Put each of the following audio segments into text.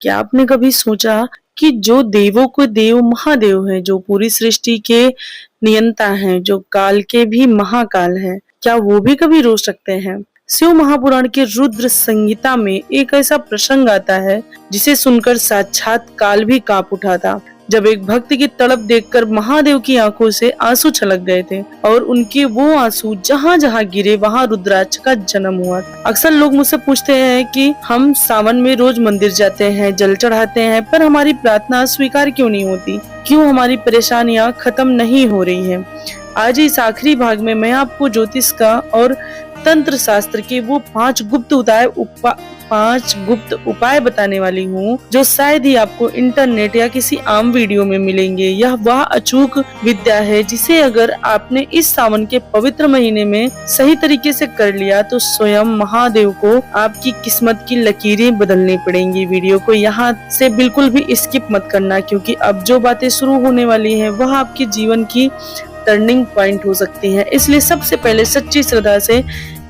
क्या आपने कभी सोचा कि जो देवों के देव महादेव हैं, जो पूरी सृष्टि के नियंता हैं, जो काल के भी महाकाल हैं, क्या वो भी कभी रो सकते हैं? शिव महापुराण के रुद्र संहिता में एक ऐसा प्रसंग आता है जिसे सुनकर साक्षात काल भी कांप उठा था। जब एक भक्त की तड़प देखकर महादेव की आंखों से आंसू छलक गए थे और उनके वो आंसू जहाँ जहाँ गिरे वहाँ रुद्राक्ष का जन्म हुआ। अक्सर लोग मुझसे पूछते हैं कि हम सावन में रोज मंदिर जाते हैं, जल चढ़ाते हैं, पर हमारी प्रार्थना स्वीकार क्यों नहीं होती? क्यों हमारी परेशानियां खत्म नहीं हो रही हैं? आज इस आखिरी भाग में मैं आपको ज्योतिष का और तंत्र शास्त्र के वो पांच गुप्त उपाय बताने वाली हूँ जो शायद ही आपको इंटरनेट या किसी आम वीडियो में मिलेंगे। यह वह अचूक विद्या है जिसे अगर आपने इस सावन के पवित्र महीने में सही तरीके से कर लिया तो स्वयं महादेव को आपकी किस्मत की लकीरें बदलनी पड़ेंगी। वीडियो को यहाँ से बिल्कुल भी स्किप मत करना, क्योंकि अब जो बातें शुरू होने वाली है वह आपके जीवन की टर्निंग पॉइंट हो सकती है। इसलिए सबसे पहले सच्ची श्रद्धा से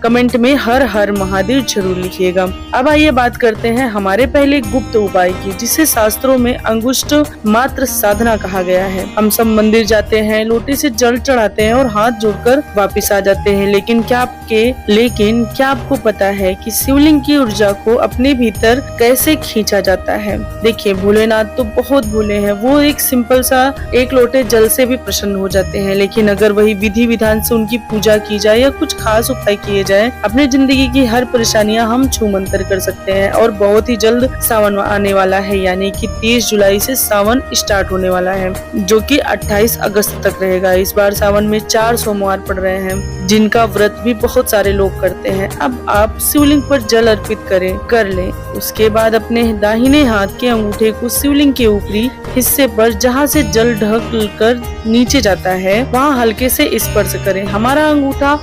कमेंट में हर हर महादेव जरूर लिखिएगा। अब आइए बात करते हैं हमारे पहले गुप्त उपाय की, जिसे शास्त्रों में अंगुष्ठ मात्र साधना कहा गया है। हम सब मंदिर जाते हैं, लोटे से जल चढ़ाते हैं और हाथ जोड़कर वापस आ जाते हैं, लेकिन क्या आपको पता है कि शिवलिंग की ऊर्जा को अपने भीतर कैसे खींचा जाता है? देखिए, भोलेनाथ तो बहुत भोले हैं, वो एक सिंपल सा एक लोटे जल से भी प्रसन्न हो जाते हैं, लेकिन अगर वही विधि विधान से उनकी पूजा की जाए या कुछ खास उपाय किए जाए, अपने जिंदगी की हर परेशानियां हम छू मंतर कर सकते हैं। और बहुत ही जल्द सावन आने वाला है, यानी कि 30 जुलाई से सावन स्टार्ट होने वाला है, जो कि 28 अगस्त तक रहेगा। इस बार सावन में 4 सोमवार पड़ रहे हैं, जिनका व्रत भी बहुत सारे लोग करते हैं। अब आप शिवलिंग पर जल अर्पित कर लें। उसके बाद अपने दाहिने हाथ के अंगूठे को शिवलिंग के ऊपरी हिस्से पर, जहाँ से जल ढक कर नीचे जाता है, वहाँ हल्के से स्पर्श करें। हमारा अंगूठा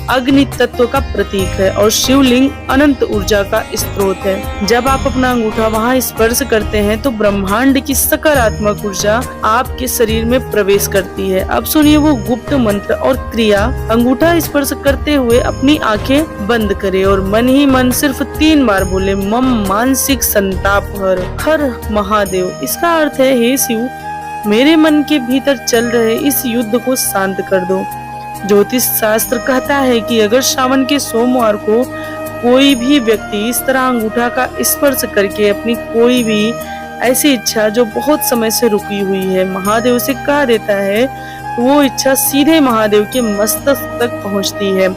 अग्नि तत्व का प्रतीक है और शिवलिंग अनंत ऊर्जा का स्रोत है। जब आप अपना अंगूठा वहां स्पर्श करते हैं तो ब्रह्मांड की सकारात्मक ऊर्जा आपके शरीर में प्रवेश करती है। अब सुनिए वो गुप्त मंत्र और क्रिया। अंगूठा स्पर्श करते हुए अपनी आंखें बंद करें और मन ही मन सिर्फ 3 बार बोले, मम मानसिक संताप हर महादेव। इसका अर्थ है, हे शिव, मेरे मन के भीतर चल रहे इस युद्ध को शांत कर दो। ज्योतिष शास्त्र कहता है कि अगर सावन के सोमवार को कोई भी व्यक्ति इस तरह अंगूठा का स्पर्श करके अपनी कोई भी ऐसी इच्छा जो बहुत समय से रुकी हुई है महादेव से कह देता है, तो वो इच्छा सीधे महादेव के मस्तक तक पहुंचती है।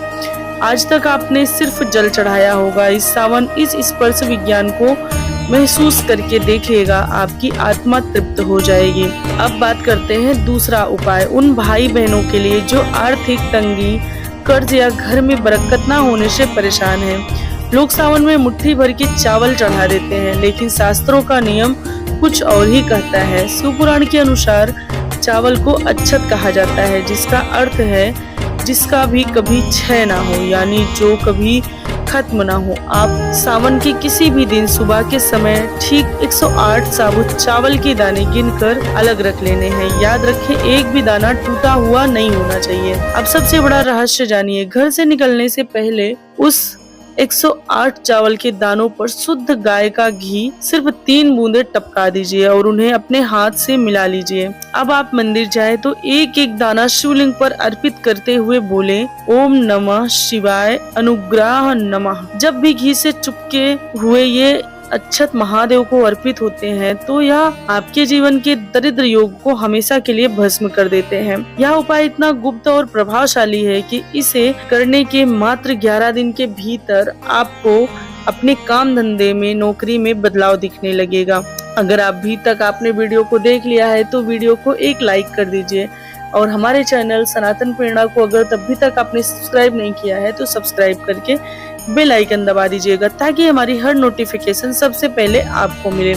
आज तक आपने सिर्फ जल चढ़ाया होगा, इस सावन इस स्पर्श विज्ञान को महसूस करके देखिएगा, आपकी आत्मा तृप्त हो जाएगी। अब बात करते हैं दूसरा उपाय उन भाई बहनों के लिए जो आर्थिक तंगी, कर्ज या घर में बरकत ना होने से परेशान हैं। लोग सावन में मुट्ठी भर के चावल चढ़ा देते हैं, लेकिन शास्त्रों का नियम कुछ और ही कहता है। शिव पुराण के अनुसार चावल को अच्छत कहा जाता है, जिसका अर्थ है जिसका भी कभी क्षय ना हो, यानी जो कभी खत्म ना हो। आप सावन के किसी भी दिन सुबह के समय ठीक 108 साबुत चावल के दाने गिनकर अलग रख लेने हैं। याद रखें, एक भी दाना टूटा हुआ नहीं होना चाहिए। अब सबसे बड़ा रहस्य जानिए। घर से निकलने से पहले उस 108 चावल के दानों पर शुद्ध गाय का घी सिर्फ 3 बूंदे टपका दीजिए और उन्हें अपने हाथ से मिला लीजिए। अब आप मंदिर जाए तो एक एक दाना शिवलिंग पर अर्पित करते हुए बोले, ओम नमः शिवाय अनुग्रह नमः। जब भी घी से चुपके हुए ये अक्षत महादेव को अर्पित होते हैं तो यह आपके जीवन के दरिद्र योग को हमेशा के लिए भस्म कर देते हैं। यह उपाय इतना गुप्त और प्रभावशाली है कि इसे करने के मात्र 11 दिन के भीतर आपको अपने काम धंधे में, नौकरी में बदलाव दिखने लगेगा। अगर अभी तक आपने वीडियो को देख लिया है तो वीडियो को एक लाइक कर दीजिए और हमारे चैनल सनातन प्रेरणा को अगर तभी तक आपने सब्सक्राइब नहीं किया है तो सब्सक्राइब करके बेल आइकन दबा दीजिएगा, ताकि हमारी हर नोटिफिकेशन सबसे पहले आपको मिले।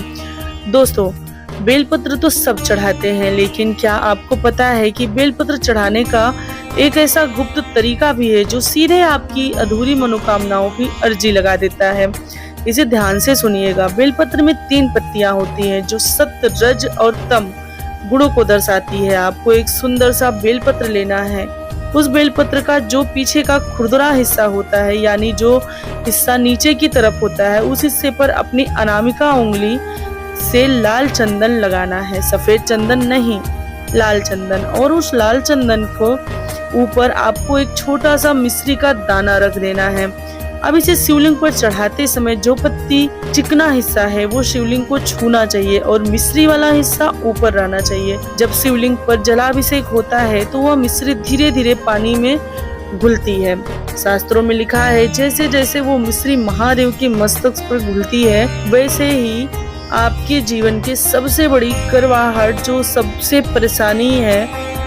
दोस्तों, बेलपत्र तो सब चढ़ाते हैं, लेकिन क्या आपको पता है कि बेलपत्र चढ़ाने का एक ऐसा गुप्त तरीका भी है जो सीधे आपकी अधूरी मनोकामनाओं की अर्जी लगा देता है। इसे ध्यान से सुनिएगा। बेलपत्र में 3 पत्तियां होती हैं जो सत्य, रज और तम गुणों को दर्शाती है। आपको एक सुंदर सा बेलपत्र लेना है। उस बेलपत्र का जो पीछे का खुरदरा हिस्सा होता है, यानी जो हिस्सा नीचे की तरफ होता है, उस हिस्से पर अपनी अनामिका उंगली से लाल चंदन लगाना है, सफेद चंदन नहीं, लाल चंदन। और उस लाल चंदन को ऊपर आपको एक छोटा सा मिश्री का दाना रख देना है। अब इसे शिवलिंग पर चढ़ाते समय जो पत्ती चिकना हिस्सा है वो शिवलिंग को छूना चाहिए और मिश्री वाला हिस्सा ऊपर रहना चाहिए। जब शिवलिंग पर जलाभिषेक होता है तो वह मिश्री धीरे धीरे पानी में घुलती है। शास्त्रों में लिखा है जैसे जैसे वो मिश्री महादेव के मस्तक पर घुलती है वैसे ही आपके जीवन के सबसे बड़ी करवाहट, जो सबसे परेशानी है,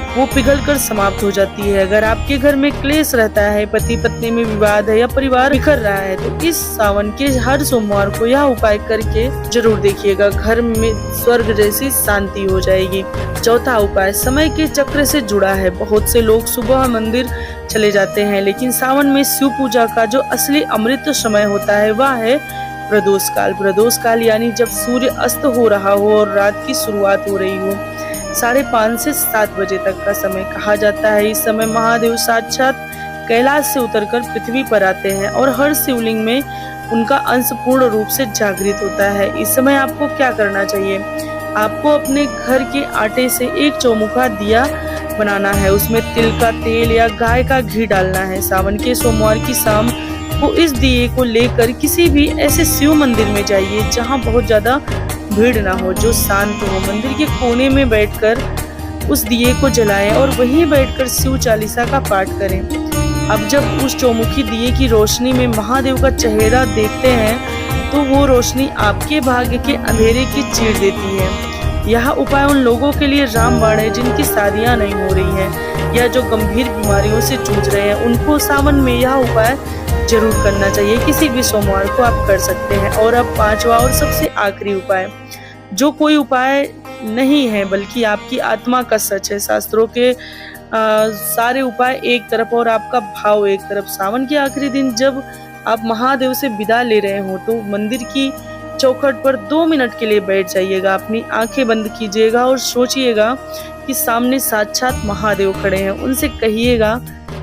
वो पिघल कर समाप्त हो जाती है। अगर आपके घर में क्लेश रहता है, पति पत्नी में विवाद है या परिवार बिखर रहा है, तो इस सावन के हर सोमवार को यह उपाय करके जरूर देखिएगा, घर में स्वर्ग जैसी शांति हो जाएगी। चौथा उपाय समय के चक्र से जुड़ा है। बहुत से लोग सुबह मंदिर चले जाते हैं, लेकिन सावन में शिव पूजा का जो असली अमृत समय होता है वह है प्रदोष काल। प्रदोष काल यानी जब सूर्य अस्त हो रहा हो और रात की शुरुआत हो रही हो, 5:30 से 7 बजे तक का समय कहा जाता है। इस समय महादेव साक्षात कैलाश से उतरकर पृथ्वी पर आते हैं और हर शिवलिंग में उनका अंश पूर्ण रूप से जागृत होता है। इस समय आपको क्या करना चाहिए? आपको अपने घर के आटे से एक चौमुखा दिया बनाना है, उसमें तिल का तेल या गाय का घी डालना है। सावन के सोमवार की शाम को इस दिए को लेकर किसी भी ऐसे शिव मंदिर में जाइए जहां बहुत ज्यादा भीड़ ना हो, जो शांत हो। मंदिर के कोने में बैठकर उस दिए को जलाएं और वहीं बैठकर शिव चालीसा का पाठ करें। अब जब उस चौमुखी दिए की रोशनी में महादेव का चेहरा देखते हैं तो वो रोशनी आपके भाग्य के अंधेरे की चीर देती है। यह उपाय उन लोगों के लिए रामबाण है जिनकी शादियां नहीं हो रही हैं या जो गंभीर बीमारियों से जूझ रहे हैं। उनको सावन में यह उपाय जरूर करना चाहिए। किसी भी सोमवार को आप कर सकते हैं। और अब 5वां और सबसे आखिरी उपाय, जो कोई उपाय नहीं है बल्कि आपकी आत्मा का सच है। शास्त्रों के सारे उपाय एक तरफ और आपका भाव एक तरफ। सावन के आखिरी दिन जब आप महादेव से विदा ले रहे हो तो मंदिर की चौखट पर 2 मिनट के लिए बैठ जाइएगा, अपनी आंखें बंद कीजिएगा और सोचिएगा कि सामने साक्षात महादेव खड़े हैं। उनसे कहिएगा,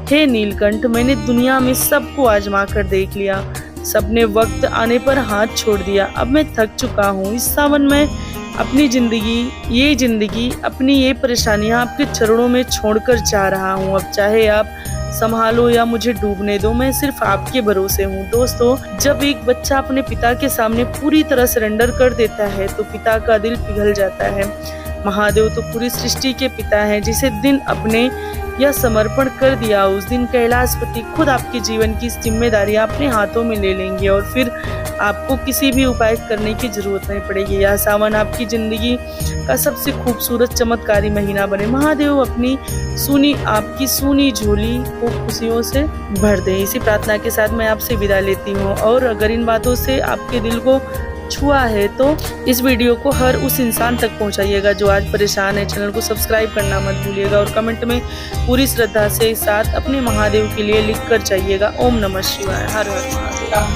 हे नीलकंठ, मैंने दुनिया में सबको आजमा कर देख लिया, सबने वक्त आने पर हाथ छोड़ दिया। अब मैं थक चुका हूँ। इस सावन में अपनी जिंदगी, अपनी ये परेशानियां आपके चरणों में छोड़कर जा रहा हूँ। अब चाहे आप संभालो या मुझे डूबने दो, मैं सिर्फ आपके भरोसे हूँ। दोस्तों, जब एक बच्चा अपने पिता के सामने पूरी तरह सरेंडर कर देता है तो पिता का दिल पिघल जाता है। महादेव तो पूरी सृष्टि के पिता हैं। जिसे दिन अपने यह समर्पण कर दिया, उस दिन कैलाशपति खुद आपके जीवन की जिम्मेदारियां अपने हाथों में ले लेंगे और फिर आपको किसी भी उपाय करने की जरूरत नहीं पड़ेगी। यह सावन आपकी जिंदगी का सबसे खूबसूरत चमत्कारी महीना बने। महादेव आपकी सूनी झोली को खुशियों से भर दे। इसी प्रार्थना के साथ मैं आपसे विदा लेती हूँ। और अगर इन बातों से आपके दिल को छुआ है तो इस वीडियो को हर उस इंसान तक पहुंचाइएगा जो आज परेशान है। चैनल को सब्सक्राइब करना मत भूलिएगा और कमेंट में पूरी श्रद्धा से साथ अपने महादेव के लिए लिख कर जाइएगा। ओम नमः शिवाय। हर हर महादेव।